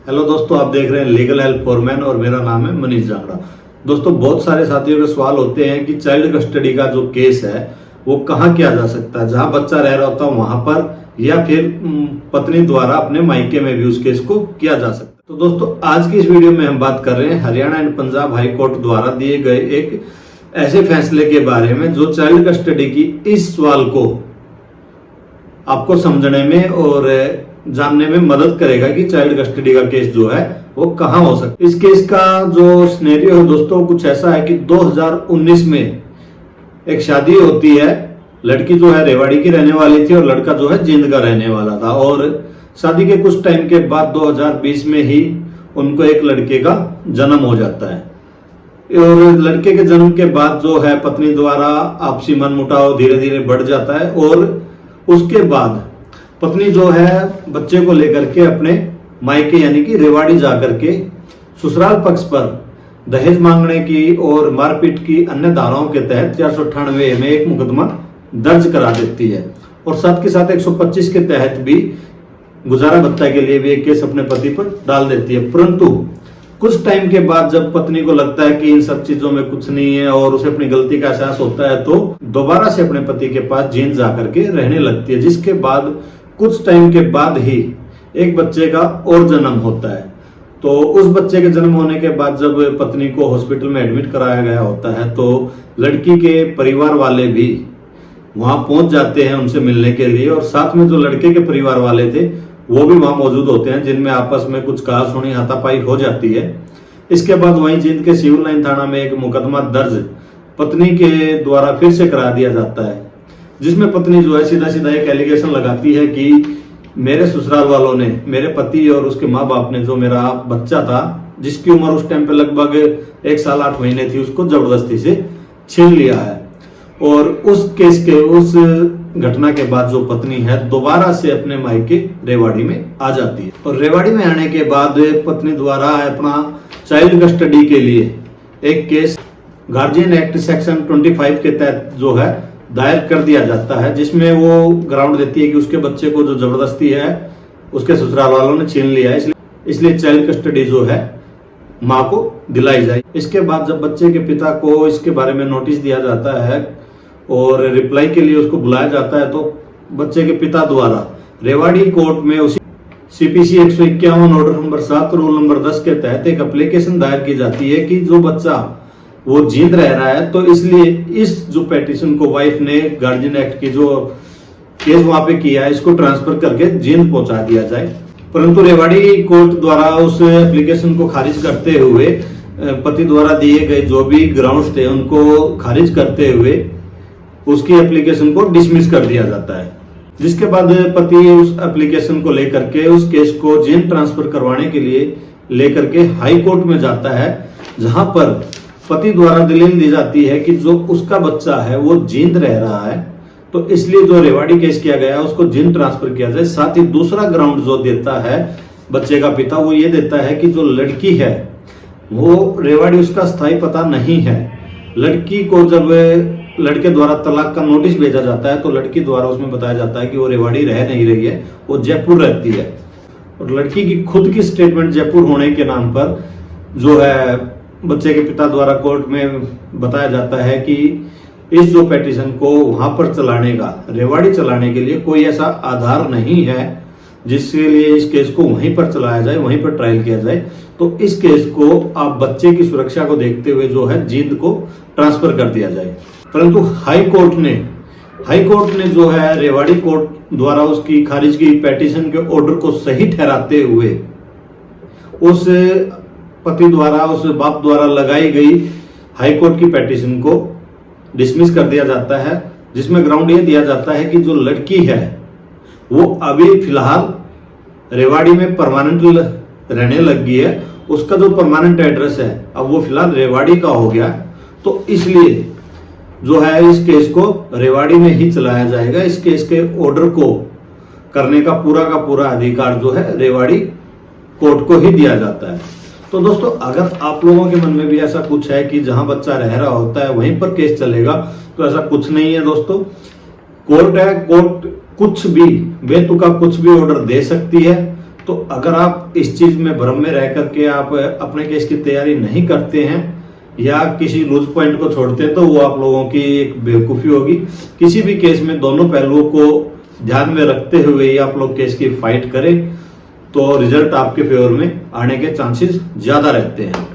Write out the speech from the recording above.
Hello दोस्तों, आप देख रहे हैं लीगल हेल्प फॉर मैन और मेरा नाम है मनीष जांगड़ा। दोस्तों, बहुत सारे साथियों के सवाल होते हैं कि चाइल्ड कस्टडी का जो केस है वो कहाँ किया जा सकता है, जहां बच्चा रह रहा होता है वहां पर या फिर पत्नी द्वारा अपने मायके में भी उस केस को किया जा सकता है। तो दोस्तों, आज की इस वीडियो में हम बात कर रहे हैं Haryana and Punjab high court द्वारा दिए गए एक ऐसे फैसले के बारे में जो चाइल्ड कस्टडी की इस सवाल को आपको समझने में और जानने में मदद करेगा कि चाइल्ड कस्टडी का केस जो है वो कहां हो सकता है। इस केस का जो सिनेरियो है दोस्तों कुछ ऐसा है कि 2019 में एक शादी होती है। लड़की जो है रेवाड़ी की रहने वाली थी और लड़का जो है जींद का रहने वाला था, और शादी के कुछ टाइम के बाद 2020 में ही उनको एक लड़के का जन्म हो जाता है। और लड़के के जन्म के बाद जो है पत्नी द्वारा आपसी मनमुटाव धीरे धीरे बढ़ जाता है, और उसके बाद पत्नी जो है बच्चे को लेकर के अपने मायके यानी कि रेवाड़ी जाकर के ससुराल पक्ष पर दहेज मांगने की और मारपीट की अन्य धाराओं के तहत 498 में एक मुकदमा दर्ज करा देती है, और साथ के साथ 125 के तहत भी गुजारा भत्ता के लिए भी एक केस अपने पति पर डाल देती है। परंतु कुछ टाइम के बाद जब पत्नी को लगता है कि इन सब चीजों में कुछ नहीं है और उसे अपनी गलती का एहसास होता है, तो दोबारा से अपने पति के पास जींद जाकर के रहने लगती है, जिसके बाद कुछ टाइम के बाद ही एक बच्चे का और जन्म होता है। तो उस बच्चे के जन्म होने के बाद जब पत्नी को हॉस्पिटल में एडमिट कराया गया होता है, तो लड़की के परिवार वाले भी वहां पहुंच जाते हैं उनसे मिलने के लिए, और साथ में जो लड़के के परिवार वाले थे वो भी वहां मौजूद होते हैं, जिनमें आपस में कुछ कहा सुनी हाथापाई हो जाती है। इसके बाद वहीं जींद के सिविल लाइन थाना में एक मुकदमा दर्ज पत्नी के द्वारा फिर से करा दिया जाता है, जिसमें पत्नी जो है सीधा सीधा एक एलिगेशन लगाती है कि मेरे ससुराल वालों ने, मेरे पति और उसके माँ बाप ने जो मेरा बच्चा था जिसकी उम्र उस टाइम पे लगभग 1 साल 8 महीने थी, उसको जबरदस्ती से छीन लिया है। और उस केस के उस घटना के बाद जो पत्नी है दोबारा से अपने मायके रेवाड़ी में आ जाती है, और रेवाड़ी में आने के बाद पत्नी द्वारा अपना चाइल्ड कस्टडी के लिए एक केस गार्जियन एक्ट सेक्शन 25 के तहत जो है दायर कर दिया जाता है, जिसमें वो ग्राउंड देती है कि उसके बच्चे को जो जबरदस्ती है उसके ससुराल वालों ने छीन लिया है, इसलिए चाइल्ड कस्टडी जो है माँ को दिलाई जाए। इसके बाद जब बच्चे के पिता को इसके बारे में नोटिस दिया जाता है और रिप्लाई के लिए उसको बुलाया जाता है, तो बच्चे के पिता द्वारा रेवाड़ी कोर्ट में उसी CPC 151 order number 7 rule number 10 के तहत एक एप्लीकेशन दायर की जाती है कि जो बच्चा वो जींद रह रहा है, तो इसलिए इस जो पेटिशन को वाइफ ने गार्जियन एक्ट की जो केस वहां पे किया है इसको ट्रांसफर करके जींद पहुंचा दिया जाए। परंतु रेवाड़ी कोर्ट द्वारा उस एप्लीकेशन को खारिज करते हुए पति द्वारा दिए गए जो भी ग्राउंड्स थे उनको खारिज करते हुए उसकी एप्लीकेशन को डिसमिस कर दिया जाता है, जिसके बाद पति उस एप्लीकेशन को लेकर के उस केस को जींद ट्रांसफर करवाने के लिए लेकर के हाई कोर्ट में जाता है, जहां पर पति द्वारा दलील दी जाती है कि जो उसका बच्चा है वो जींद रह रहा है, तो इसलिए जो रेवाड़ी केस किया गया है उसको जींद ट्रांसफर किया जाए। साथ ही दूसरा ग्राउंड जो देता है बच्चे का पिता वो ये देता है कि जो लड़की है वो रेवाड़ी उसका स्थायी पता नहीं है। लड़की को जब लड़के द्वारा तलाक का नोटिस भेजा जाता है तो लड़की द्वारा उसमें बताया जाता है कि वो रेवाड़ी रह नहीं रही है, वो जयपुर रहती है, और लड़की की खुद की स्टेटमेंट जयपुर होने के नाम पर जो है बच्चे के पिता द्वारा कोर्ट में बताया जाता है कि इस जो पेटिशन को वहां पर चलाने का, रेवाड़ी चलाने के लिए कोई ऐसा आधार नहीं है जिसके लिए इस केस को वहीं पर चलाया जाए, वहीं पर ट्रायल किया जाए। तो इस केस को आप बच्चे की सुरक्षा को देखते हुए जो है जींद को ट्रांसफर कर दिया जाए। परंतु हाई कोर्ट ने जो है रेवाड़ी कोर्ट द्वारा उसकी खारिज की पेटिशन के ऑर्डर को सही ठहराते हुए उस पति द्वारा, उस बाप द्वारा लगाई गई हाई कोर्ट की पेटिशन को डिसमिस कर दिया जाता है, जिसमें ग्राउंड ये दिया जाता है कि जो लड़की है वो अभी फिलहाल रेवाड़ी में परमानेंट रहने लग गई है, उसका जो परमानेंट एड्रेस है अब वो फिलहाल रेवाड़ी का हो गया, तो इसलिए जो है इस केस को रेवाड़ी में ही चलाया जाएगा। इस केस के ऑर्डर को करने का पूरा अधिकार जो है रेवाड़ी कोर्ट को ही दिया जाता है। तो दोस्तों, अगर आप लोगों के मन में भी ऐसा कुछ है कि जहां बच्चा रह रहा होता है वहीं पर केस चलेगा, तो ऐसा कुछ नहीं है दोस्तों। कोर्ट है, कोर्ट कुछ भी बेतुका कुछ भी ऑर्डर दे सकती है, तो तो अगर आप इस चीज में भ्रम में रह करके आप अपने केस की तैयारी नहीं करते हैं या किसी लूज पॉइंट को छोड़ते हैं तो वो आप लोगों की एक बेवकूफी होगी। किसी भी केस में दोनों पहलुओं को ध्यान में रखते हुए ही आप लोग केस की फाइट करें तो रिजल्ट आपके फेवर में आने के चांसेस ज्यादा रहते हैं।